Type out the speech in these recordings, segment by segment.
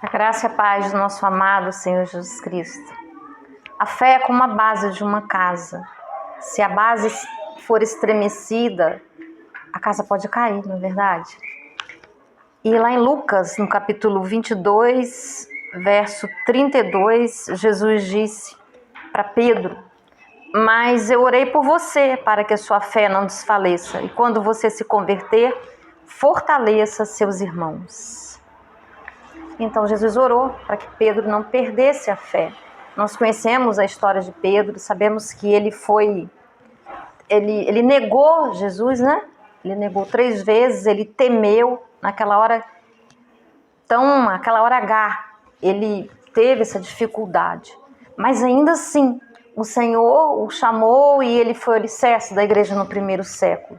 A graça e a paz do nosso amado Senhor Jesus Cristo. A fé é como a base de uma casa. Se a base for estremecida, a casa pode cair, não é verdade? E lá em Lucas, no capítulo 22, verso 32, Jesus disse para Pedro: mas eu orei por você para que a sua fé não desfaleça, e quando você se converter, fortaleça seus irmãos. Então Jesus orou para que Pedro não perdesse a fé. Nós conhecemos a história de Pedro, sabemos que ele negou Jesus, né? Ele negou 3 vezes, ele temeu naquela hora, aquela hora H, ele teve essa dificuldade. Mas ainda assim, o Senhor o chamou e ele foi o alicerce da igreja no primeiro século.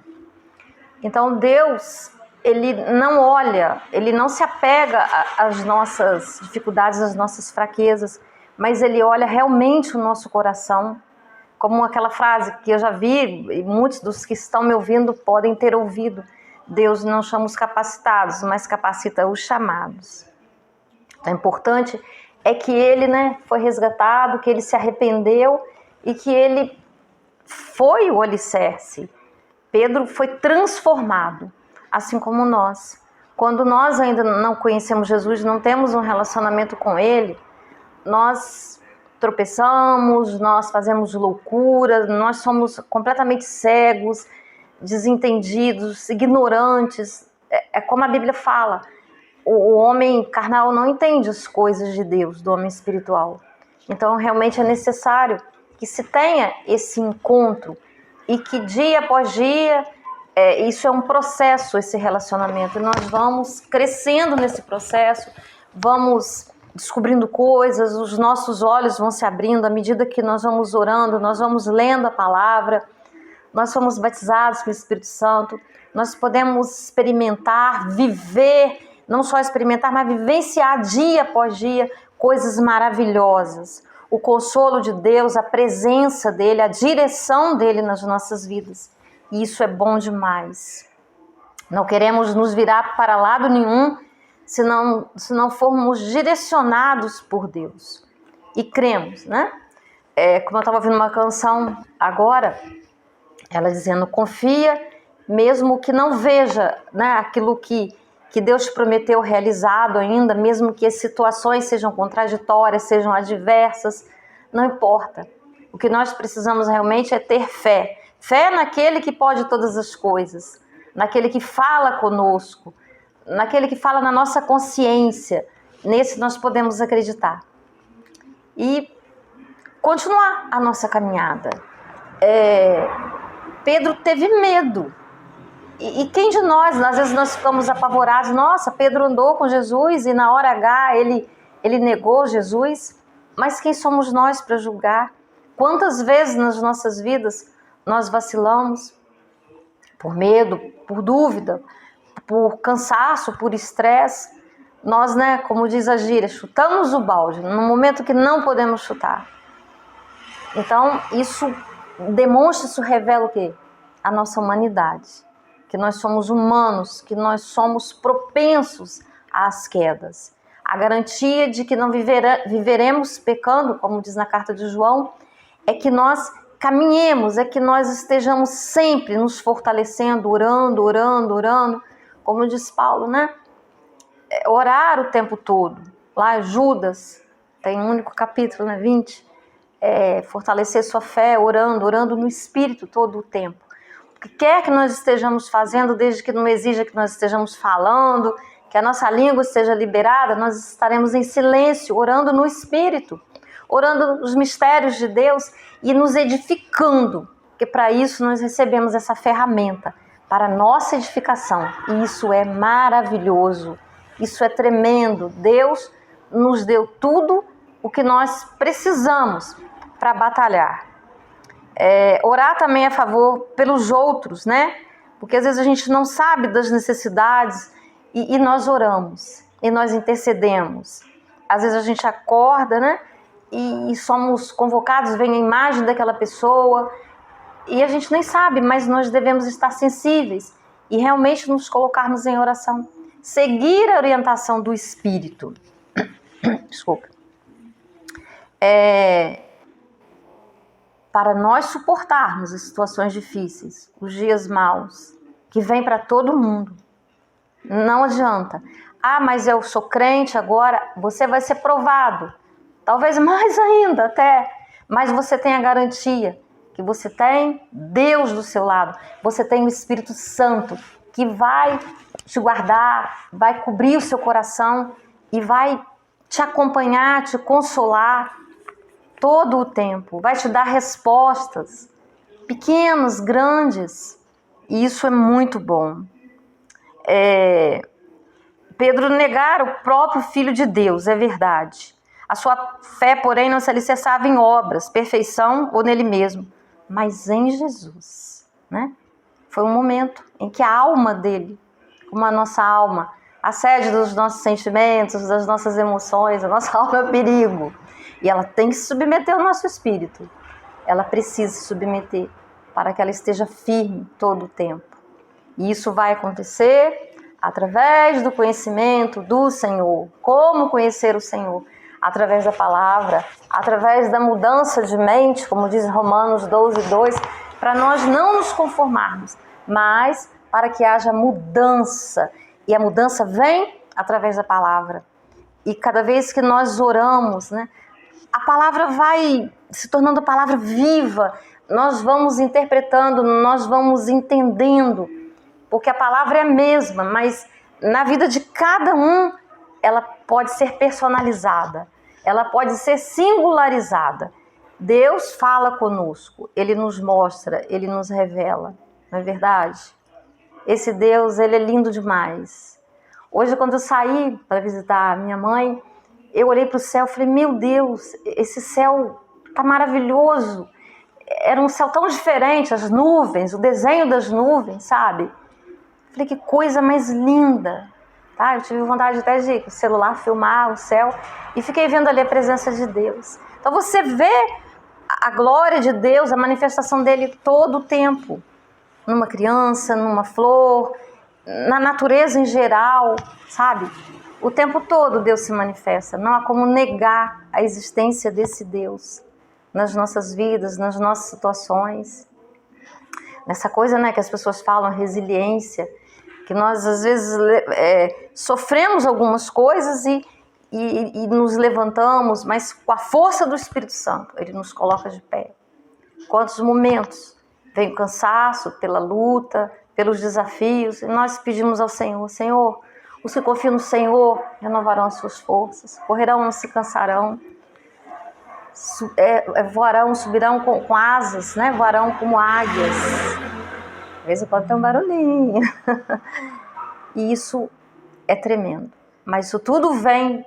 Então Deus, ele não olha, ele não se apega às nossas dificuldades, às nossas fraquezas, mas ele olha realmente o nosso coração, como aquela frase que eu já vi, e muitos dos que estão me ouvindo podem ter ouvido: Deus não chama os capacitados, mas capacita os chamados. Então, o importante é que ele, foi resgatado, que ele se arrependeu e que ele foi o alicerce. Pedro foi transformado, assim como nós. Quando nós ainda não conhecemos Jesus, não temos um relacionamento com ele, nós tropeçamos, nós fazemos loucuras, nós somos completamente cegos, desentendidos, ignorantes. É como a Bíblia fala: o homem carnal não entende as coisas de Deus, do homem espiritual. Então realmente é necessário que se tenha esse encontro e que dia após dia, isso é um processo, esse relacionamento. E nós vamos crescendo nesse processo, vamos descobrindo coisas, os nossos olhos vão se abrindo à medida que nós vamos orando, nós vamos lendo a palavra, nós somos batizados com o Espírito Santo, nós podemos experimentar, viver, não só experimentar, mas vivenciar dia após dia coisas maravilhosas. O consolo de Deus, a presença dele, a direção dele nas nossas vidas. E isso é bom demais. Não queremos nos virar para lado nenhum se não formos direcionados por Deus. E cremos, como eu estava ouvindo uma canção agora, ela dizendo: confia, mesmo que não veja, aquilo que Deus te prometeu realizado ainda, mesmo que as situações sejam contraditórias, sejam adversas, não importa. O que nós precisamos realmente é ter fé. Fé naquele que pode todas as coisas, naquele que fala conosco, naquele que fala na nossa consciência. Nesse nós podemos acreditar. E continuar a nossa caminhada. Pedro teve medo. E quem de nós, às vezes nós ficamos apavorados: nossa, Pedro andou com Jesus e na hora H ele negou Jesus. Mas quem somos nós para julgar? Quantas vezes nas nossas vidas nós vacilamos por medo, por dúvida, por cansaço, por estresse. Nós, como diz a gíria, chutamos o balde no momento que não podemos chutar. Então, isso demonstra, isso revela o quê? A nossa humanidade. Que nós somos humanos, que nós somos propensos às quedas. A garantia de que não viveremos pecando, como diz na carta de João, é que nós caminhemos, é que nós estejamos sempre nos fortalecendo, orando, como diz Paulo, orar o tempo todo. Lá Judas, tem um único capítulo, 20, fortalecer sua fé, orando no Espírito todo o tempo. O que quer que nós estejamos fazendo, desde que não exija que nós estejamos falando, que a nossa língua esteja liberada, nós estaremos em silêncio, orando no Espírito, orando os mistérios de Deus e nos edificando, porque para isso nós recebemos essa ferramenta, para a nossa edificação. E isso é maravilhoso, isso é tremendo. Deus nos deu tudo o que nós precisamos para batalhar. Orar também a favor pelos outros, Porque às vezes a gente não sabe das necessidades e nós oramos, e nós intercedemos. Às vezes a gente acorda, e somos convocados, vem a imagem daquela pessoa, e a gente nem sabe, mas nós devemos estar sensíveis e realmente nos colocarmos em oração. Seguir a orientação do Espírito. desculpa, para nós suportarmos as situações difíceis, os dias maus, que vêm para todo mundo. Não adianta. Ah, mas eu sou crente agora, você vai ser provado. Talvez mais ainda até, mas você tem a garantia que você tem Deus do seu lado. Você tem o Espírito Santo que vai te guardar, vai cobrir o seu coração e vai te acompanhar, te consolar todo o tempo. Vai te dar respostas, pequenas, grandes. E isso é muito bom. Pedro negara o próprio Filho de Deus, é verdade. A sua fé, porém, não se alicerçava em obras, perfeição ou nele mesmo, mas em Jesus, né? Foi um momento em que a alma dele, como a nossa alma, a sede dos nossos sentimentos, das nossas emoções, a nossa alma é perigo. E ela tem que submeter o nosso espírito. Ela precisa se submeter para que ela esteja firme todo o tempo. E isso vai acontecer através do conhecimento do Senhor. Como conhecer o Senhor? Através da palavra, através da mudança de mente, como diz Romanos 12:2, para nós não nos conformarmos, mas para que haja mudança. E a mudança vem através da palavra. E cada vez que nós oramos, né, a palavra vai se tornando palavra viva, nós vamos interpretando, nós vamos entendendo, porque a palavra é a mesma, mas na vida de cada um, ela pode ser personalizada, ela pode ser singularizada. Deus fala conosco, Ele nos mostra, Ele nos revela, não é verdade? Esse Deus, Ele é lindo demais. Hoje, quando eu saí para visitar a minha mãe, eu olhei para o céu e falei, meu Deus, esse céu está maravilhoso. Era um céu tão diferente, as nuvens, o desenho das nuvens, sabe? Falei, que coisa mais linda. Tá? Eu tive vontade até de ir com o celular filmar o céu e fiquei vendo ali a presença de Deus. Então você vê a glória de Deus, a manifestação dele todo o tempo. Numa criança, numa flor, na natureza em geral, sabe? O tempo todo Deus se manifesta. Não há como negar a existência desse Deus nas nossas vidas, nas nossas situações. Nessa coisa, né, que as pessoas falam, resiliência, que nós às vezes sofremos algumas coisas e nos levantamos, mas com a força do Espírito Santo, Ele nos coloca de pé. Quantos momentos vem o cansaço pela luta, pelos desafios, e nós pedimos ao Senhor, Senhor, os que confiam no Senhor renovarão as suas forças, correrão, não se cansarão, voarão, subirão com asas, né? Voarão como águias. Às vezes pode ter um barulhinho. E isso é tremendo. Mas isso tudo vem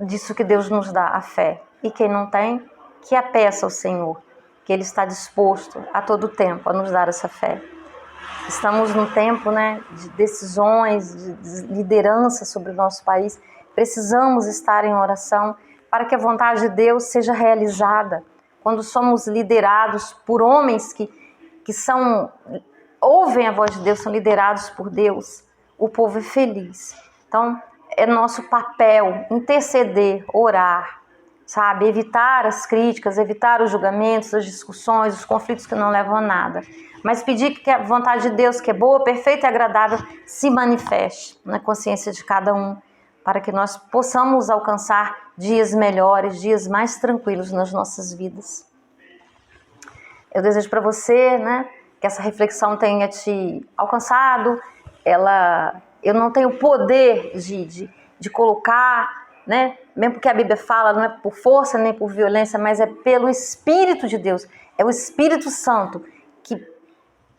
disso que Deus nos dá, a fé. E quem não tem, que a peça ao Senhor, que Ele está disposto a todo tempo a nos dar essa fé. Estamos num tempo, né, de decisões, de liderança sobre o nosso país. Precisamos estar em oração para que a vontade de Deus seja realizada. Quando somos liderados por homens que ouvem a voz de Deus, são liderados por Deus, o povo é feliz. Então, é nosso papel interceder, orar, sabe? Evitar as críticas, evitar os julgamentos, as discussões, os conflitos que não levam a nada. Mas pedir que a vontade de Deus, que é boa, perfeita e agradável, se manifeste na consciência de cada um, para que nós possamos alcançar dias melhores, dias mais tranquilos nas nossas vidas. Eu desejo para você, né, que essa reflexão tenha te alcançado. Eu não tenho poder de colocar, né, mesmo porque a Bíblia fala, não é por força nem por violência, mas é pelo Espírito de Deus. É o Espírito Santo que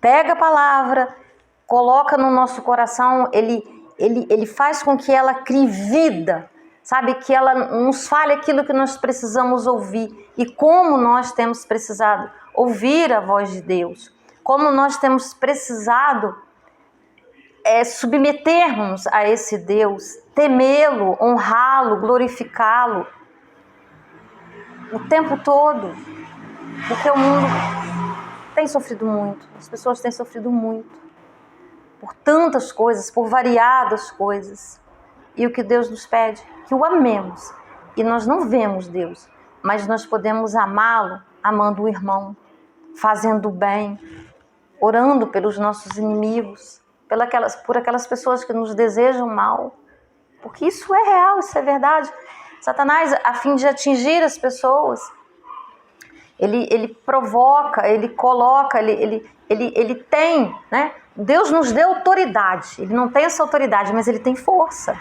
pega a palavra, coloca no nosso coração, ele faz com que ela crie vida, sabe? Que ela nos fale aquilo que nós precisamos ouvir e como nós temos precisado ouvir a voz de Deus, como nós temos precisado submetermos a esse Deus, temê-lo, honrá-lo, glorificá-lo o tempo todo, porque o mundo tem sofrido muito, as pessoas têm sofrido muito por tantas coisas, por variadas coisas. E o que Deus nos pede? Que o amemos, e nós não vemos Deus, mas nós podemos amá-lo amando o irmão, fazendo o bem, orando pelos nossos inimigos, por aquelas pessoas que nos desejam mal, porque isso é real, isso é verdade. Satanás, a fim de atingir as pessoas, ele provoca, ele coloca, ele tem, né? Deus nos deu autoridade, ele não tem essa autoridade, mas ele tem força.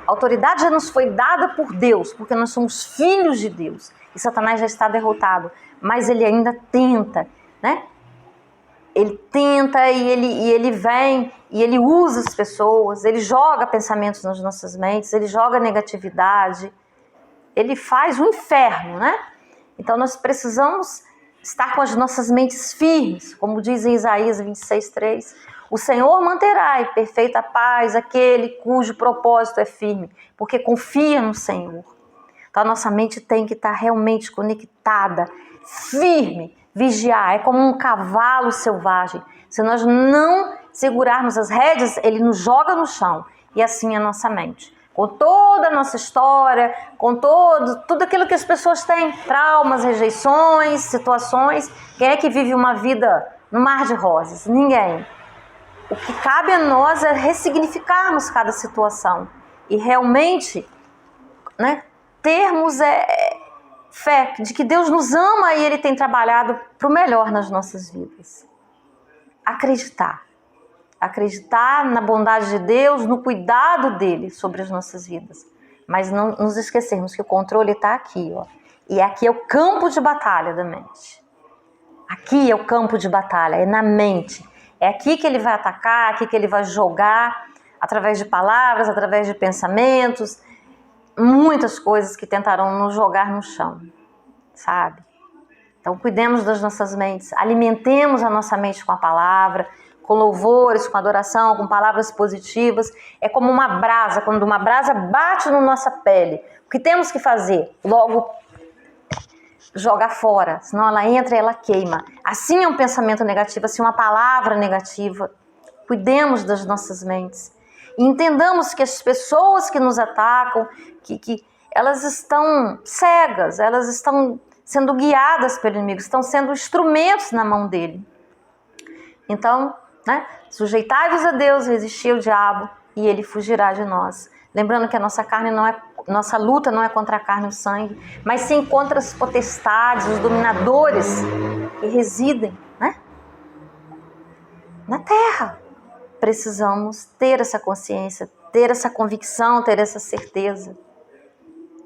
A autoridade já nos foi dada por Deus, porque nós somos filhos de Deus, e Satanás já está derrotado, mas ele ainda tenta, né? Ele tenta e ele vem e ele usa as pessoas, ele joga pensamentos nas nossas mentes, ele joga negatividade, ele faz um inferno, né? Então nós precisamos estar com as nossas mentes firmes, como diz em Isaías 26:3. O Senhor manterá em perfeita paz aquele cujo propósito é firme, porque confia no Senhor. Então a nossa mente tem que estar realmente conectada, firme, vigiar. É como um cavalo selvagem. Se nós não segurarmos as rédeas, ele nos joga no chão. E assim é a nossa mente. Com toda a nossa história, com tudo aquilo que as pessoas têm, traumas, rejeições, situações. Quem é que vive uma vida no mar de rosas? Ninguém. O que cabe a nós é ressignificarmos cada situação e realmente, né, termos fé de que Deus nos ama e Ele tem trabalhado para o melhor nas nossas vidas. Acreditar na bondade de Deus, no cuidado dele sobre as nossas vidas. Mas não nos esquecermos que o controle está aqui, ó. E aqui é o campo de batalha da mente. Aqui é o campo de batalha, é na mente. É aqui que ele vai atacar, aqui que ele vai jogar, através de palavras, através de pensamentos, muitas coisas que tentarão nos jogar no chão, sabe? Então cuidemos das nossas mentes, alimentemos a nossa mente com a palavra, com louvores, com adoração, com palavras positivas. É como uma brasa, quando uma brasa bate na nossa pele. O que temos que fazer? Logo jogar fora, senão ela entra e ela queima. Assim é um pensamento negativo, assim uma palavra negativa. Cuidemos das nossas mentes. E entendamos que as pessoas que nos atacam, que elas estão cegas, elas estão sendo guiadas pelo inimigo, estão sendo instrumentos na mão dele. Então, né, sujeitai-vos a Deus, resistir ao diabo e ele fugirá de nós. Lembrando que a nossa luta não é contra a carne e o sangue, mas sim contra as potestades, os dominadores que residem, né, na terra. Precisamos ter essa consciência, ter essa convicção, ter essa certeza.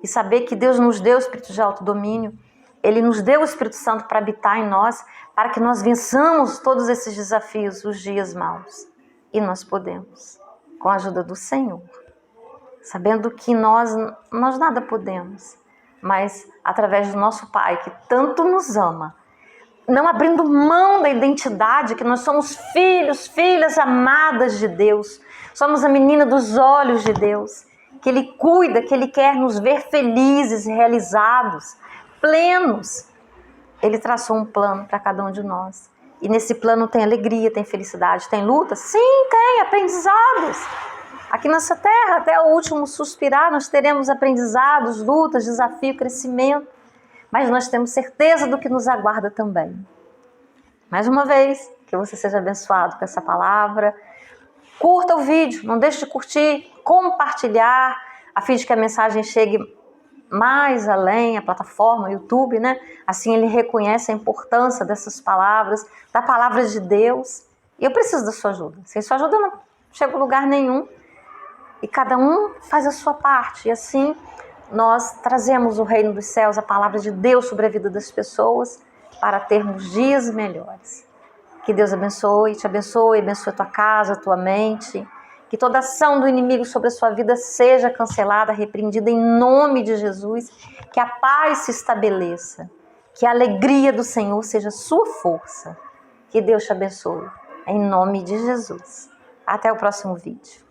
E saber que Deus nos deu o espírito de autodomínio, Ele nos deu o Espírito Santo para habitar em nós, para que nós vençamos todos esses desafios, os dias maus. E nós podemos, com a ajuda do Senhor. Sabendo que nós nada podemos, mas através do nosso Pai, que tanto nos ama, não abrindo mão da identidade, que nós somos filhos, filhas amadas de Deus, somos a menina dos olhos de Deus, que Ele cuida, que Ele quer nos ver felizes, realizados, plenos. Ele traçou um plano para cada um de nós. E nesse plano tem alegria, tem felicidade, tem luta? Sim, tem aprendizados. Aqui nessa terra, até o último suspirar, nós teremos aprendizados, lutas, desafio, crescimento. Mas nós temos certeza do que nos aguarda também. Mais uma vez, que você seja abençoado com essa palavra. Curta o vídeo, não deixe de curtir, compartilhar, a fim de que a mensagem chegue mais além, a plataforma, YouTube, né? Assim ele reconhece a importância dessas palavras, da palavra de Deus. E eu preciso da sua ajuda. Sem sua ajuda eu não chego a lugar nenhum. E cada um faz a sua parte. E assim nós trazemos o reino dos céus, a palavra de Deus sobre a vida das pessoas, para termos dias melhores. Que Deus abençoe, te abençoe, abençoe a tua casa, a tua mente. Que toda ação do inimigo sobre a sua vida seja cancelada, repreendida em nome de Jesus. Que a paz se estabeleça. Que a alegria do Senhor seja sua força. Que Deus te abençoe. Em nome de Jesus. Até o próximo vídeo.